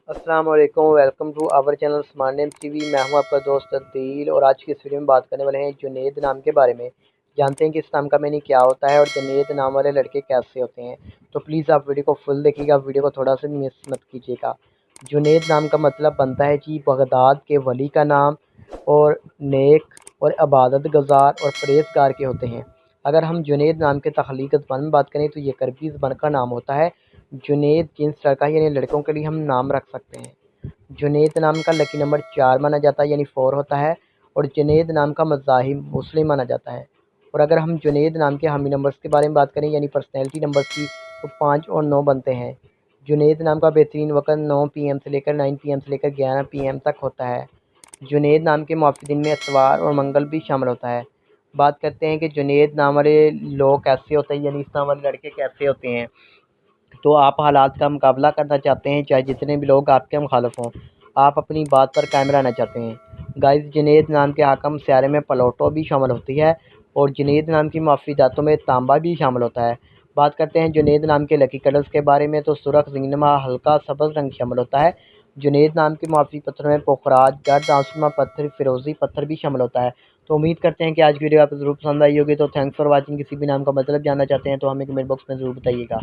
अस्सलाम वालेकुम, welcome to our channel smart name TV. मैं हूं आपका दोस्त अदील और आज की इस वीडियो में बात करने वाले हैं जुनैद नाम के बारे में। जानते हैं कि इस नाम का मीनिंग क्या होता है और जुनैद नाम वाले लड़के कैसे होते हैं। तो प्लीज़ आप वीडियो को फुल देखिएगा, वीडियो को थोड़ा सा भी मिस मत कीजिएगा। जुनैद नाम का मतलब बनता है जी बगदाद के वली का नाम, और नेक और इबादत गुज़ार और परहेज़गार के होते हैं। अगर हम जुनैद नाम के तख्लीक़ी ज़बान में बात करें तो ये करबी ज़बान का नाम होता है। जुनैद जिन्स लड़का यानी लड़कों के लिए हम नाम रख सकते हैं। जुनैद नाम का लकी नंबर 4 माना जाता है यानी 4 होता है, और जुनैद नाम का मज़ाहिब मुस्लिम माना जाता है। और अगर हम जुनैद नाम के हामी नंबर्स के बारे में बात करें यानी पर्सनैलिटी नंबर्स की, तो 5 और 9 बनते हैं। जुनैद नाम का बेहतरीन वक़्त 9 PM से लेकर 9 PM से लेकर 11 PM तक होता है। जुनैद नाम के मुआफ़ी दिन में इतवार और मंगल भी शामिल होता है। बात करते हैं कि जुनैद नाम वाले लोग कैसे होते हैं यानी इस नाम वाले लड़के कैसे होते हैं। तो आप हालात का मुकाबला करना चाहते हैं, चाहे जितने भी लोग आपके मुखालिफ हों, आप अपनी बात पर कायम रहना चाहते हैं। गाइस, जुनैद नाम के हाकम स्यारे में प्लूटो भी शामिल होती है, और जुनैद नाम की मुआफ़ी दातों में तांबा भी शामिल होता है। बात करते हैं जुनैद नाम के लकी कलर्स के बारे में, तो सुरख, ज़ीनमा, हल्का सब्ज़ रंग शामिल होता है। जुनैद नाम के मुआफ़ी पत्थरों में पोखराज, गर्द आसमा पत्थर, फ़िरोज़ी पत्थर भी शामिल होता है। तो उम्मीद करते हैं कि आज की वीडियो आपको ज़रूर पसंद आई होगी। तो थैंक्स फॉर वाचिंग। किसी भी नाम का मतलब जानना चाहते हैं तो हमें कमेंट बॉक्स में ज़रूर बताइएगा।